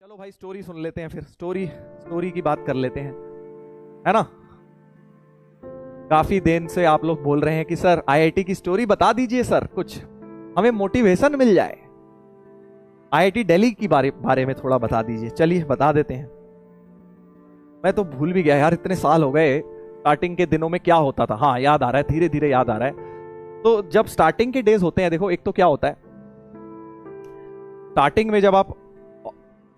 चलो भाई स्टोरी सुन लेते हैं, फिर स्टोरी की बात कर लेते हैं, है ना। काफी दिन से आप लोग बोल रहे हैं कि सर आईआईटी की स्टोरी बता दीजिए सर, कुछ हमें मोटिवेशन मिल जाए। आईआईटी दिल्ली की बारे में थोड़ा बता दीजिए। चलिए बता देते हैं। मैं तो भूल भी गया यार, इतने साल हो गए। स्टार्टिंग के दिनों में क्या होता था, हाँ याद आ रहा है, धीरे धीरे याद आ रहा है। तो जब स्टार्टिंग के डेज होते हैं, देखो एक तो क्या होता है, स्टार्टिंग में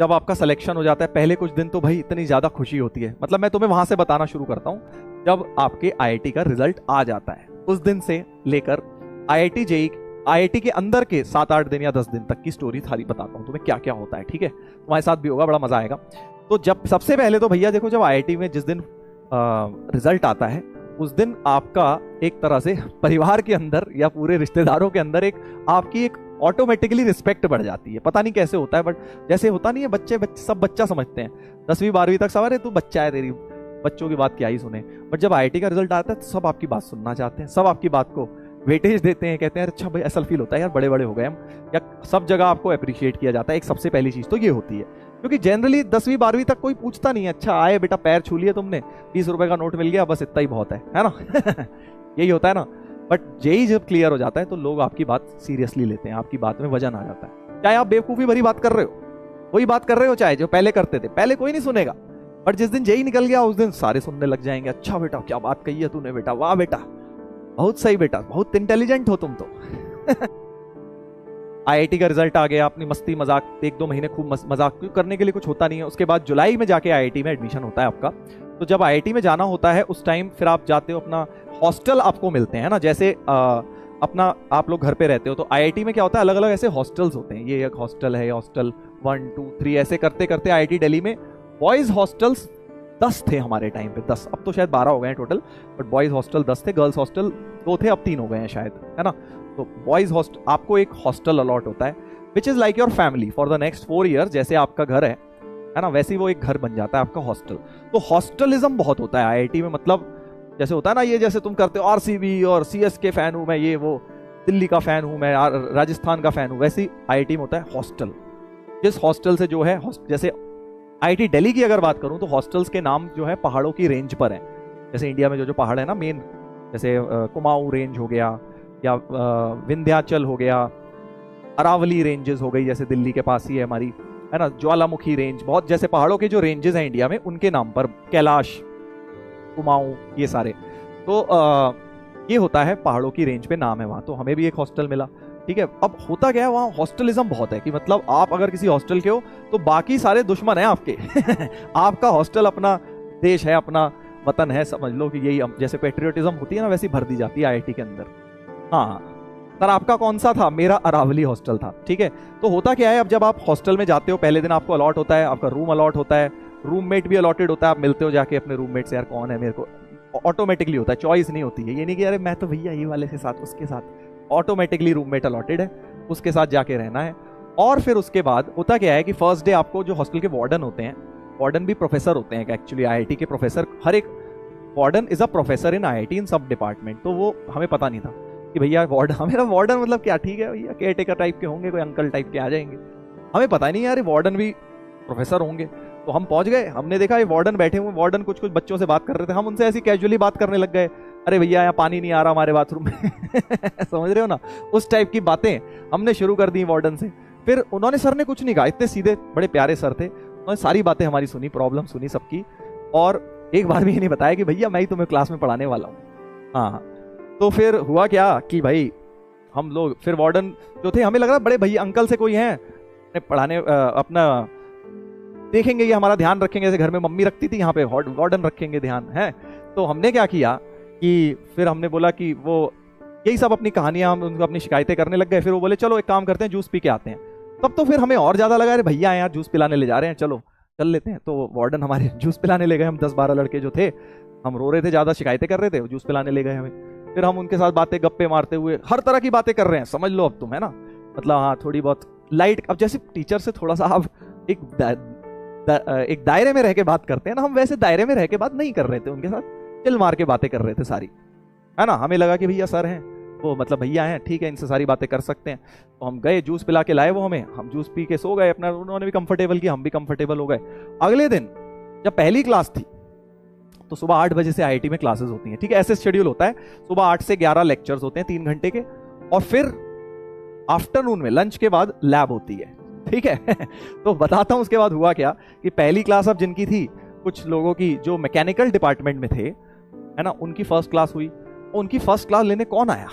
जब आपका सिलेक्शन हो जाता है, पहले कुछ दिन तो भाई इतनी ज्यादा खुशी होती है। मतलब मैं तुम्हें वहां से बताना शुरू करता हूं, जब आपके आईआईटी का रिजल्ट आ जाता है, उस दिन से लेकर आईआईटी के अंदर के 7-8 दिन या 10 दिन तक की स्टोरी सारी बताता हूं तुम्हें, क्या क्या होता है। ठीक है, तुम्हारे साथ भी होगा, बड़ा मजा आएगा। तो जब सबसे पहले तो भैया देखो, जब आईआईटी में जिस दिन रिजल्ट आता है, उस दिन आपका एक तरह से परिवार के अंदर या पूरे रिश्तेदारों के अंदर आपकी एक ऑटोमेटिकली रिस्पेक्ट बढ़ जाती है। पता नहीं कैसे होता है, बट जैसे होता नहीं है, बच्चे सब बच्चा समझते हैं। 10वीं 12वीं तक सब, अरे तू बच्चा है, तेरी बच्चों की बात क्या ही सुने। बट जब आईआईटी का रिजल्ट आता है तो सब आपकी बात सुनना चाहते हैं, सब आपकी बात को वेटेज देते हैं, कहते हैं अच्छा भाई ऐसा फील होता है यार, बड़े बड़े हो गए हम, या सब जगह आपको अप्रिशिएट किया जाता है। एक सबसे पहली चीज तो ये होती है, क्योंकि जनरली 10वीं 12वीं तक कोई पूछता नहीं है, अच्छा आए बेटा पैर छू लिए तुमने, 20 रुपए का नोट मिल गया, बस इतना ही बहुत है ना। यही होता है ना। बट जेई जब क्लियर हो जाता है तो लोग आपकी बात सीरियसली लेते हैं, आपकी बात में वजन आ जाता है। चाहे आप बेवकूफी भरी बात कर रहे हो, वही बात कर रहे हो, चाहे जो पहले करते थे, पहले कोई नहीं सुनेगा, बट जिस दिन जेई निकल गया उस दिन सारे सुनने लग जाएंगे। अच्छा बेटा क्या बात कही है तूने बेटा, वाह बेटा, बहुत सही बेटा, बहुत इंटेलिजेंट हो तुम तो। आईआईटी का रिजल्ट आ गया, अपनी मस्ती मजाक 1-2 महीने खूब मजाक करने के लिए कुछ होता नहीं है। उसके बाद जुलाई में जाके आईआईटी में एडमिशन होता है आपका। तो जब आईआईटी में जाना होता है उस टाइम फिर आप जाते हो, अपना हॉस्टल आपको मिलते हैं ना, जैसे अपना आप लोग घर पे रहते हो, तो आईआईटी में क्या होता है, अलग अलग ऐसे हॉस्टल्स होते हैं। ये एक हॉस्टल है, हॉस्टल 1 2 3 ऐसे करते करते आईआईटी दिल्ली में बॉयज हॉस्टल्स 10 थे हमारे टाइम पे, 10, अब तो शायद 12 हो गए हैं टोटल, बट बॉयज हॉस्टल 10 थे, गर्ल्स हॉस्टल 2 थे, अब 3 हो गए हैं शायद, है ना। तो बॉयज हॉस्टल, आपको एक हॉस्टल अलॉट होता है, which is like your family for the next 4 year. जैसे आपका घर है ना, वैसे ही वो एक घर बन जाता है आपका हॉस्टल। तो हॉस्टलिज्म बहुत होता है आईआईटी में, मतलब जैसे होता है ना, ये जैसे तुम करते हो आरसीबी और सीएसके फैन हूं मैं, ये वो दिल्ली का फैन हूं मैं, राजस्थान का फैन हूं, वैसे ही आईआईटी में होता है हॉस्टल। जिस हॉस्टल से जो है, जैसे आईआईटी दिल्ली की अगर बात करूं तो हॉस्टल्स के नाम जो है पहाड़ों की रेंज पर है। जैसे इंडिया में जो पहाड़ है ना मेन, जैसे कुमाऊं रेंज हो गया, या विंध्याचल हो गया, अरावली रेंजेस हो गई, जैसे दिल्ली के पास ही है हमारी, है ना, ज्वालामुखी रेंज, बहुत जैसे पहाड़ों के जो रेंजेस हैं इंडिया में, उनके नाम पर, कैलाश, कुमाऊं, ये सारे। तो ये होता है पहाड़ों की रेंज पे नाम है वहां। तो हमें भी एक हॉस्टल मिला, ठीक है। अब होता क्या है, वहां हॉस्टलिज्म बहुत है, कि मतलब आप अगर किसी हॉस्टल के हो तो बाकी सारे दुश्मन हैं आपके। आपका हॉस्टल अपना देश है, अपना वतन है, समझ लो कि यही, जैसे पेट्रियोटिज्म होती है ना, वैसी भर दी जाती है आईआईटी के अंदर। हाँ सर, आपका कौन सा था? मेरा अरावली हॉस्टल था, ठीक है। तो होता क्या है, अब जब आप हॉस्टल में जाते हो, पहले दिन आपको अलॉट होता है, आपका रूम अलॉट होता है, रूममेट भी अलॉटेड होता है, आप मिलते हो जाके अपने रूममेट से, यार कौन है मेरे को, ऑटोमेटिकली होता है, चॉइस नहीं होती है। ये नहीं कि अरे मैं तो भैया ये वाले के साथ, उसके साथ, ऑटोमेटिकली रूममेट अलॉटेड है, उसके साथ जाके रहना है। और फिर उसके बाद होता क्या है कि फर्स्ट डे आपको जो हॉस्टल के वार्डन होते हैं, वार्डन भी प्रोफेसर होते हैं एक्चुअली, आईआईटी के प्रोफेसर, हर एक warden is a professor in IIT इन सब डिपार्टमेंट। तो वो हमें पता नहीं था कि भैया वार्डन, मेरा वार्डन मतलब क्या, ठीक है भैया केयर टेकर टाइप के होंगे, कोई अंकल टाइप के आ जाएंगे, हमें पता नहीं यार वार्डन भी प्रोफेसर होंगे। तो हम पहुंच गए, हमने देखा ये वार्डन बैठे हुए, वार्डन कुछ बच्चों से बात कर रहे थे, हम उनसे ऐसी कैजुअली बात करने लग गए, अरे भैया यहाँ पानी नहीं आ रहा हमारे बाथरूम में। समझ रहे हो ना, उस टाइप की बातें हमने शुरू कर दी वार्डन से। फिर उन्होंने, सर ने कुछ नहीं कहा, इतने सीधे बड़े प्यारे सर थे, उन्होंने सारी बातें हमारी सुनी, प्रॉब्लम सुनी सबकी, और एक बार भी ये नहीं बताया कि भैया मैं ही तुम्हें क्लास में पढ़ाने वाला हूँ। हाँ, तो फिर हुआ क्या कि भाई हम लोग, फिर वार्डन जो थे, हमें लग रहा बड़े भैया अंकल से कोई है पढ़ाने, अपना देखेंगे, ये हमारा ध्यान रखेंगे, जैसे घर में मम्मी रखती थी, यहाँ पे वार्डन रखेंगे ध्यान है। तो हमने क्या किया कि फिर हमने बोला कि वो यही सब अपनी कहानियां, हम उनको अपनी शिकायतें करने लग गए। फिर वो बोले चलो एक काम करते हैं, जूस पी के आते हैं। तब तो फिर हमें और ज्यादा लगा, अरे भैया यार जूस पिलाने ले जा रहे हैं, चलो चल लेते हैं। तो वार्डन हमारे जूस पिलाने ले गए, हम 10-12 लड़के जो थे, हम रो रहे थे, ज्यादा शिकायतें कर रहे थे, जूस पिलाने ले गए हमें। फिर हम उनके साथ बातें, गप्पे मारते हुए, हर तरह की बातें कर रहे हैं, समझ लो अब तुम, है ना, मतलब हाँ थोड़ी बहुत लाइट। अब जैसे टीचर से थोड़ा सा आप एक दायरे में रह के बात करते हैं ना, हम वैसे दायरे में रह के बात नहीं कर रहे थे, उनके साथ चिल मार के बातें कर रहे थे सारी, है ना। हमें लगा कि भैया सर हैं, वो मतलब भैया हैं, ठीक है, इनसे सारी बातें कर सकते हैं। तो हम गए, जूस पिला के लाए वो हमें, हम जूस पी के सो गए अपना, उन्होंने भी कंफर्टेबल किया, हम भी कंफर्टेबल हो गए। अगले दिन जब पहली क्लास थी तो सुबह 8 बजे से आईआईटी में क्लासेस होती हैं, ठीक है, ऐसे शेड्यूल होता है। सुबह 8 से 11 लेक्चर्स होते हैं 3 घंटे के, और फिर आफ्टरनून में लंच के बाद लैब होती है, ठीक है। तो बताता हूं उसके बाद हुआ क्या कि पहली क्लास अब जिनकी थी, कुछ लोगों की जो मैकेनिकल डिपार्टमेंट में थे, है ना, उनकी फर्स्ट क्लास हुई। उनकी फर्स्ट क्लास लेने कौन आया?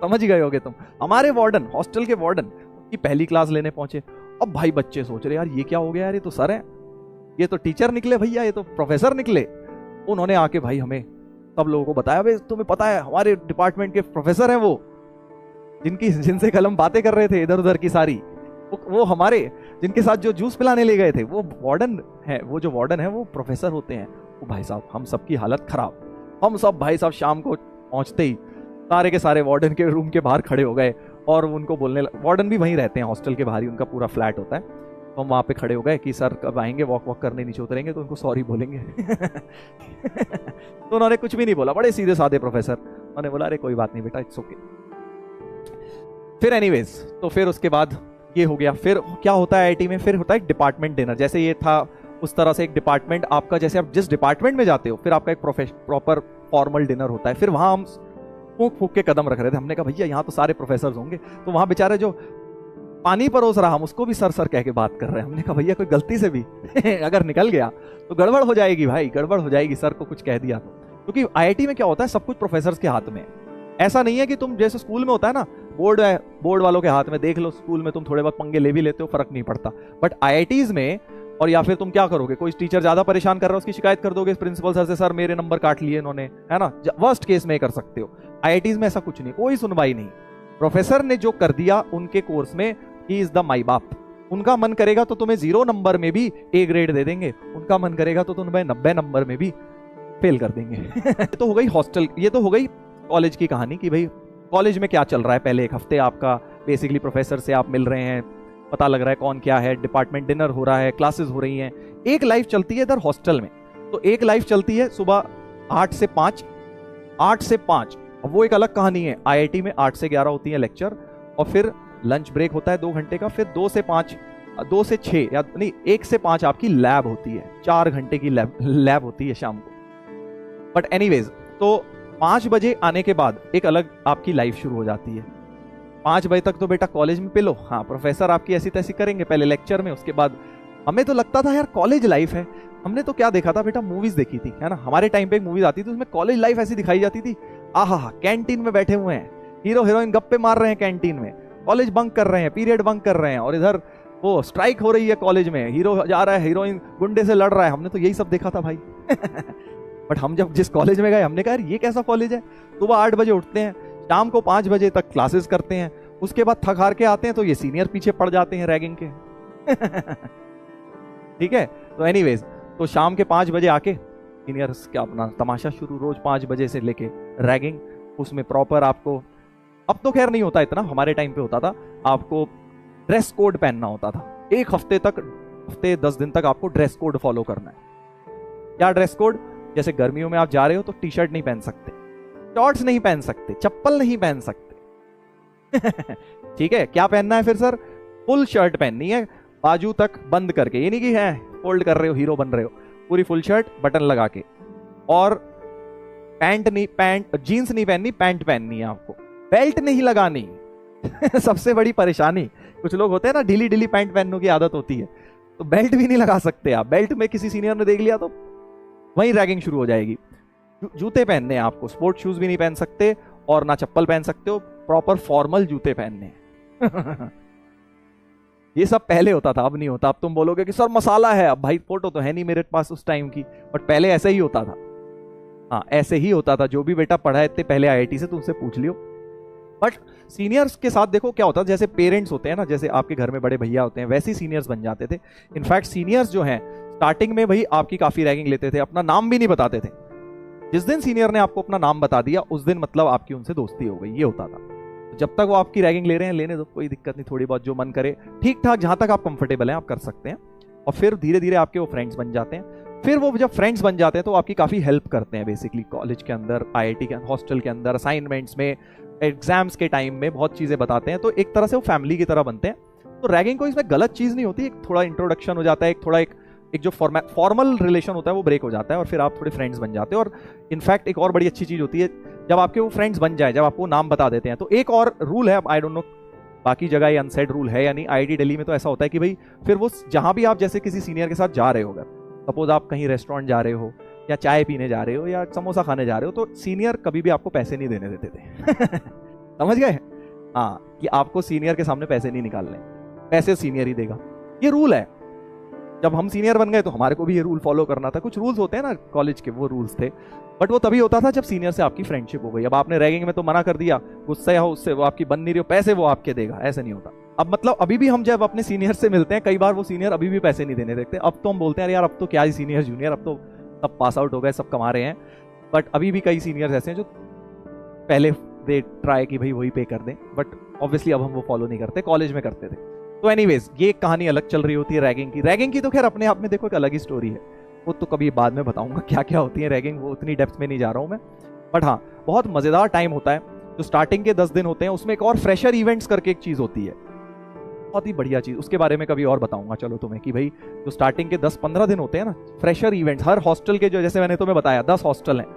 समझ गए होगे तुम, हमारे वार्डन, हॉस्टल के वार्डन की पहली क्लास लेने पहुंचे। अब भाई बच्चे सोच रहे यार ये क्या हो गया यार, ये तो सर है, ये तो टीचर निकले भैया, ये तो प्रोफेसर निकले। उन्होंने आके भाई हमें सब लोगों को बताया, भाई तुम्हें पता है हमारे डिपार्टमेंट के प्रोफेसर हैं वो, जिनसे कल हम बातें कर रहे थे इधर उधर की सारी, वो हमारे जिनके साथ जो जूस पिलाने ले गए थे वो वार्डन है, वो जो वार्डन है वो प्रोफेसर होते हैं। वो भाई साहब हम सबकी हालत खराब, हम सब भाई साहब शाम को पहुंचते ही सारे के सारे वार्डन के रूम के बाहर खड़े हो गए, और उनको बोलने, वार्डन भी वहीं रहते हैं हॉस्टल के बाहर ही, उनका पूरा फ्लैट होता है। तो हम वहां पे खड़े हो गए कि सर कब आएंगे, वॉक करने नीचे उतरेंगे तो उनको सॉरी बोलेंगे। तो उन्होंने कुछ भी नहीं बोला, बड़े सीधे साधे प्रोफेसर। उन्होंने बोला अरे कोई बात नहीं बेटा, इट्स ओके। फिर एनीवेज, तो फिर उसके बाद ये हो गया। फिर क्या होता है आईआईटी में, फिर होता है डिपार्टमेंट डिनर। जैसे ये था उस तरह से एक डिपार्टमेंट आपका, जैसे आप जिस डिपार्टमेंट में जाते हो फिर आपका एक प्रॉपर फॉर्मल डिनर होता है। फिर वहां हम फूक फूक के कदम रख रहे थे, हमने कहा भैया यहाँ तो सारे प्रोफेसर होंगे। तो वहां बेचारे जो पानी परोस रहा, हम उसको भी सर सर कह के बात कर रहे हैं। हमने कहा भैया कोई गलती से भी अगर निकल गया तो गड़बड़ हो जाएगी भाई, गड़बड़ हो जाएगी, सर को कुछ कह दिया तो। क्योंकि आईआईटी में क्या होता है, सब कुछ प्रोफेसर के हाथ में। ऐसा नहीं है कि तुम जैसे स्कूल में होता है ना, बोर्ड है, बोर्ड वालों के हाथ में, देख लो स्कूल में तुम थोड़े बहुत पंगे ले भी लेते हो, फर्क नहीं पड़ता। बट आईआईटीज में, और या फिर तुम क्या करोगे, कोई टीचर ज्यादा परेशान कर रहा है उसकी शिकायत कर दोगे प्रिंसिपल सर से, सर मेरे नंबर काट लिए इन्होंने, है ना, वर्स्ट केस में कर सकते हो। आईआईटीज में ऐसा कुछ नहीं, कोई सुनवाई नहीं। प्रोफेसर ने जो कर दिया उनके कोर्स में, ही इज द माई बाप। उनका मन करेगा तो तुम्हें 0 नंबर में भी A ग्रेड दे देंगे, उनका मन करेगा तो तुम्हें 90 नंबर में भी फेल कर देंगे। ये तो हो गई हॉस्टल, ये तो हो गई कॉलेज की कहानी कि भाई कॉलेज में क्या चल रहा है। पहले एक हफ्ते आपका बेसिकली प्रोफेसर से आप मिल रहे हैं, पता लग रहा है कौन क्या है, डिपार्टमेंट डिनर हो रहा है, क्लासेस हो रही हैं। एक लाइफ चलती है इधर हॉस्टल में, तो एक लाइफ चलती है सुबह 8 से 5, 8 से 5। अब वो एक अलग कहानी है। आईआईटी में 8 से 11 होती है लेक्चर, और फिर लंच ब्रेक होता है 2 घंटे का, फिर 2 से 5, 2 से 6 या नहीं 1 से 5 आपकी लैब होती है, 4 घंटे की लैब होती है शाम को। बट एनीवेज, तो 5 बजे आने के बाद एक अलग आपकी लाइफ शुरू हो जाती है। 5 बजे तक तो बेटा कॉलेज में पिलो, हाँ प्रोफेसर आपकी ऐसी तैसी करेंगे पहले लेक्चर में, उसके बाद हमें तो लगता था यार कॉलेज लाइफ है। हमने तो क्या देखा था बेटा, मूवीज देखी थी, है ना, हमारे टाइम पे एक मूवीज आती थी उसमें कॉलेज लाइफ ऐसी दिखाई जाती थी, आहा कैंटीन में बैठे हुए हैं, हीरो हीरोइन गप्पे मार रहे हैं कैंटीन में, कॉलेज बंक कर रहे हैं, पीरियड बंक कर रहे हैं, और इधर वो स्ट्राइक हो रही है कॉलेज में, हीरो जा रहा है, हीरोइन गुंडे से लड़ रहा है। हमने तो यही सब देखा था भाई। बट हम जब जिस कॉलेज में गए हमने कहा ये कैसा कॉलेज है। सुबह 8 बजे उठते हैं, शाम को 5 बजे तक क्लासेस करते हैं, उसके बाद थक हार के आते हैं तो ये सीनियर पीछे पड़ जाते हैं रैगिंग के। ठीक है, तो एनीवेज, तो शाम के 5 बजे आके सीनियर्स का अपना तमाशा शुरू, रोज 5 बजे से लेके रैगिंग। उसमें प्रॉपर आपको, अब तो खैर नहीं होता इतना, हमारे टाइम पे होता था, आपको ड्रेस कोड पहनना होता था। एक हफ्ते 10 दिन तक आपको ड्रेस कोड फॉलो करना है। क्या ड्रेस कोड? जैसे गर्मियों में आप जा रहे हो तो टी शर्ट नहीं पहन सकते, शॉर्ट्स नहीं पहन सकते, चप्पल नहीं पहन सकते। ठीक है, क्या पहनना है फिर सर? फुल शर्ट पहननी है, बाजू तक बंद करके, ये नहीं कि है फोल्ड कर रहे हो हीरो बन रहे हो, पूरी फुल शर्ट बटन लगा के। और पैंट जीन्स नहीं पहननी, पैंट पहननी है आपको। बेल्ट नहीं लगानी। सबसे बड़ी परेशानी, कुछ लोग होते हैं ना ढीली ढीली पैंट पहनने की आदत होती है, तो बेल्ट भी नहीं लगा सकते आप। बेल्ट में किसी सीनियर ने देख लिया तो वहीं रैगिंग शुरू हो जाएगी। जूते पहनने हैं आपको, स्पोर्ट शूज भी नहीं पहन सकते और ना चप्पल पहन सकते हो, प्रॉपर फॉर्मल जूते पहनने हैं। ये सब पहले होता था, अब नहीं होता। अब तुम बोलोगे कि सर मसाला है, अब भाई फोटो तो है नहीं मेरे पास उस टाइम की, बट पहले ऐसे ही होता था। हाँ ऐसे ही होता था, जो भी बेटा पढ़ा है इतने पहले आईआईटी से तुमसे पूछ लियो। बट सीनियर्स के साथ देखो क्या होता है, जैसे पेरेंट्स होते हैं ना, जैसे आपके घर में बड़े भैया होते हैं, वैसे ही सीनियर्स बन जाते थे। इनफैक्ट सीनियर्स जो हैं स्टार्टिंग में भाई आपकी काफी रैगिंग लेते थे, अपना नाम भी नहीं बताते थे। जिस दिन सीनियर ने आपको अपना नाम बता दिया उस दिन मतलब आपकी उनसे दोस्ती हो गई, ये होता था। तो जब तक वो आपकी रैगिंग ले रहे हैं लेने दो, कोई दिक्कत नहीं, थोड़ी बहुत जो मन करे, ठीक ठाक जहां तक आप कंफर्टेबल हैं आप कर सकते हैं। और फिर धीरे धीरे आपके वो फ्रेंड्स बन जाते हैं। फिर वो जब फ्रेंड्स बन जाते हैं तो आपकी काफ़ी हेल्प करते हैं बेसिकली कॉलेज के अंदर, आईआईटी के हॉस्टल के अंदर, असाइनमेंट्स में, एग्जाम्स के टाइम में बहुत चीज़ें बताते हैं, तो एक तरह से वो फैमिली की तरह बनते हैं। तो रैगिंग कोई इसमें गलत चीज़ नहीं होती, एक थोड़ा इंट्रोडक्शन हो जाता है, एक थोड़ा एक जो फॉर्मल रिलेशन होता है वो ब्रेक हो जाता है और फिर आप थोड़े फ्रेंड्स बन जाते हो। और इनफैक्ट एक और बड़ी अच्छी चीज़ होती है जब आपके वो फ्रेंड्स बन जाए, जब आपको नाम बता देते हैं, तो एक और रूल है, आई डोंट नो बाकी जगह ये अनसेड रूल है या नहीं, आईआईटी दिल्ली में तो ऐसा होता है कि भाई फिर वो जहाँ भी आप जैसे किसी सीनियर के साथ जा रहे हो, अगर सपोज आप कहीं रेस्टोरेंट जा रहे हो या चाय पीने जा रहे हो या समोसा खाने जा रहे हो, तो सीनियर कभी भी आपको पैसे नहीं देने देते थे समझ गए? हाँ, कि आपको सीनियर के सामने पैसे नहीं निकालने, पैसे सीनियर ही देगा, ये रूल है। जब हम सीनियर बन गए तो हमारे को भी ये रूल फॉलो करना था। कुछ रूल्स होते हैं ना कॉलेज के, वो रूल्स थे, बट वो तभी होता था जब सीनियर से आपकी फ्रेंडशिप हो गई। अब आपने रैगिंग में तो मना कर दिया, गुस्से हो उससे, वो आपकी बन नहीं रही हो, पैसे वो आपके देगा, ऐसे नहीं होता। अब मतलब अभी भी हम जब अपने सीनियर से मिलते हैं, कई बार वो सीनियर अभी भी पैसे नहीं देने देते। अब तो हम बोलते हैं यार अब तो क्या ही सीनियर जूनियर, अब तो सब पास आउट हो गए, सब कमा रहे हैं, बट अभी भी कई सीनियर्स ऐसे हैं जो पहले दे ट्राई कि भाई वही पे कर दें, बट ऑब्वियसली अब हम वो फॉलो नहीं करते, कॉलेज में करते थे। तो एनीवेज ये एक कहानी अलग चल रही होती है रैगिंग की। रैगिंग की तो खैर अपने आप में देखो एक अलग ही स्टोरी है, वो तो कभी बाद में बताऊंगा क्या क्या होती है रैगिंग, वो उतनी डेप्थ में नहीं जा रहा हूं मैं। बट हाँ, बहुत मजेदार टाइम होता है जो स्टार्टिंग के 10 दिन होते हैं, उसमें एक और फ्रेशर इवेंट्स करके एक चीज होती है, बहुत ही बढ़िया चीज, उसके बारे में कभी और बताऊंगा चलो तुम्हें, कि भाई जो स्टार्टिंग के 10-15 दिन होते हैं ना, फ्रेशर इवेंट्स, हर हॉस्टल के जो, जैसे मैंने तुम्हें बताया 10 हॉस्टल हैं,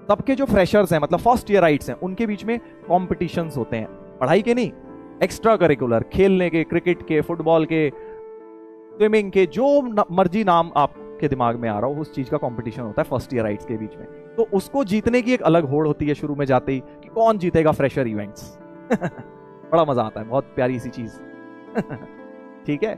सबके जो फ्रेशर्स हैं मतलब फर्स्ट ईयराइट्स हैं, उनके बीच में कॉम्पिटिशन्स होते हैं, पढ़ाई के नहीं, एक्स्ट्रा करिकुलर, खेलने के, क्रिकेट के, फुटबॉल के, स्विमिंग के, जो मर्जी नाम आपके दिमाग में आ रहा हो उस चीज का कंपटीशन होता है फर्स्ट ईयराइट्स के बीच में। तो उसको जीतने की एक अलग होड़ होती है शुरू में जाते ही कि कौन जीतेगा फ्रेशर इवेंट्स बड़ा मजा आता है, बहुत प्यारी सी चीज ठीक है,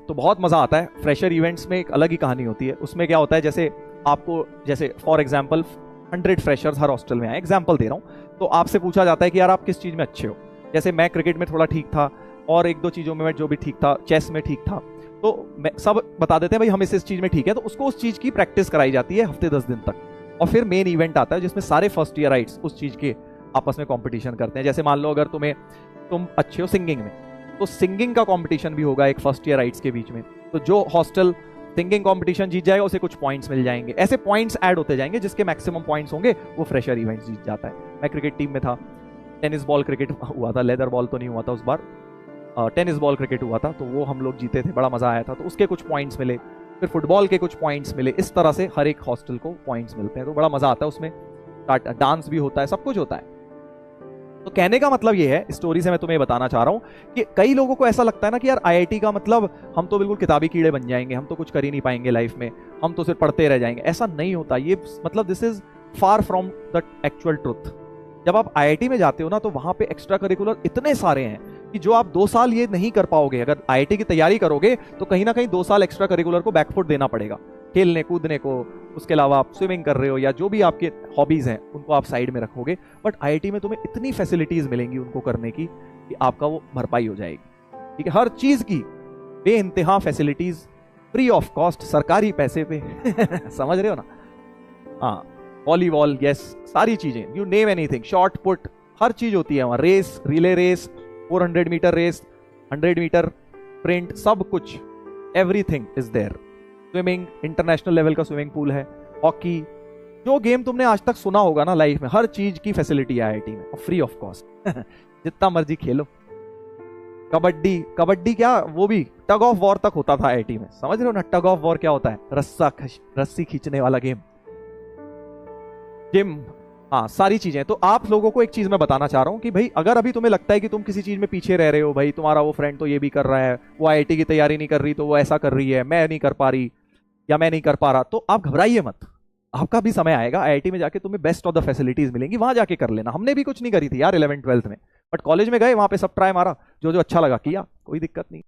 तो बहुत मजा आता है फ्रेशर इवेंट्स में, एक अलग ही कहानी होती है। उसमें क्या होता है, जैसे आपको, जैसे for example 100 freshers her hostel में आए, एग्जांपल दे रहा हूं, तो आपसे पूछा जाता है कि यार आप किस चीज में अच्छे हो। जैसे मैं क्रिकेट में थोड़ा ठीक था और एक दो चीजों में मैं जो भी ठीक था, चेस में ठीक था, तो सब बता देते हैं भाई हम इस चीज में ठीक है, तो उसको उस चीज की प्रैक्टिस कराई जाती है हफ्ते 10 दिन तक, और फिर मेन इवेंट आता है जिसमें सारे फर्स्ट ईयराइट्स उस चीज के आपस में कंपटीशन करते हैं। जैसे मान लो अगर तुम अच्छे हो सिंगिंग में, तो सिंगिंग का कंपटीशन भी होगा एक फर्स्ट ईयराइट्स के बीच में, तो जो हॉस्टल सिंगिंग कंपटीशन जीत जाएगा उसे कुछ पॉइंट्स मिल जाएंगे, ऐसे पॉइंट्स ऐड होते जाएंगे, जिसके मैक्सिमम पॉइंट्स होंगे वो फ्रेशर इवेंट जीत जाता है। मैं क्रिकेट टीम में था, टेनिस बॉल क्रिकेट हुआ था, लेदर बॉल तो नहीं हुआ था उस बार, टेनिस बॉल क्रिकेट हुआ था, तो वो हम लोग जीते थे, बड़ा मजा आया था, तो उसके कुछ पॉइंट्स मिले, फिर फुटबॉल के कुछ पॉइंट्स मिले, इस तरह से हर एक हॉस्टल को पॉइंट्स मिलते हैं, तो बड़ा मजा आता है उसमें, डांस भी होता है, सब कुछ होता है। तो कहने का मतलब ये है, स्टोरी से मैं तुम्हें बताना चाह रहा हूं कि कई लोगों को ऐसा लगता है ना कि यार आईआईटी का मतलब हम तो बिल्कुल किताबी कीड़े बन जाएंगे, हम तो कुछ कर ही नहीं पाएंगे लाइफ में, हम तो सिर्फ पढ़ते रह जाएंगे। ऐसा नहीं होता, ये मतलब this is far from the actual truth. जब आप आईआईटी में जाते हो ना, तो वहां पे एक्स्ट्रा करिकुलर इतने सारे हैं कि जो आप 2 साल ये नहीं कर पाओगे। अगर आईआईटी की तैयारी करोगे तो कहीं ना कहीं 2 साल एक्स्ट्रा करिकुलर को बैकफुट देना पड़ेगा, खेलने कूदने को, उसके अलावा आप स्विमिंग कर रहे हो या जो भी आपके हॉबीज हैं उनको आप साइड में रखोगे, बट आईआईटी में तुम्हें इतनी फैसिलिटीज मिलेंगी उनको करने की कि आपका वो भरपाई हो जाएगी। ठीक है, हर चीज की बेइंतहा फैसिलिटीज, फ्री ऑफ कॉस्ट, सरकारी पैसे पे समझ रहे हो ना? हाँ, वॉलीबॉल, यस, सारी चीजें, you name anything, shot put, हर चीज होती है वहां, race, relay race, 400 metre race, 100 metre sprint, सब कुछ, everything is there. Swimming, international level का स्विमिंग पूल है, हॉकी, जो गेम तुमने आज तक सुना होगा ना लाइफ में, हर चीज की फैसिलिटी है आईआईटी में, और फ्री ऑफ कॉस्ट जितना मर्जी खेलो। कबड्डी, कबड्डी क्या, वो भी टग ऑफ वॉर तक होता था आईआईटी में, समझ रहे हो ना? टग ऑफ वॉर क्या होता है? रस्सी खींचने वाला गेम। जिम, हाँ, सारी चीजें। तो आप लोगों को एक चीज मैं बताना चाह रहा हूं कि भाई अगर अभी तुम्हें लगता है कि तुम किसी चीज में पीछे रह रहे हो, भाई तुम्हारा वो फ्रेंड तो ये भी कर रहा है, वो आईआईटी की तैयारी नहीं कर रही तो वो ऐसा कर रही है, मैं नहीं कर पा रही या मैं नहीं कर पा रहा, तो आप घबराइए मत, आपका भी समय आएगा, आईआईटी में जाके तुम्हें बेस्ट ऑफ द फैसिलिटीज मिलेंगी, वहां जाके कर लेना। हमने भी कुछ नहीं करी थी यार 11th 12th में, बट कॉलेज में गए, वहां पे सब ट्राई मारा, जो जो अच्छा लगा किया, कोई दिक्कत नहीं।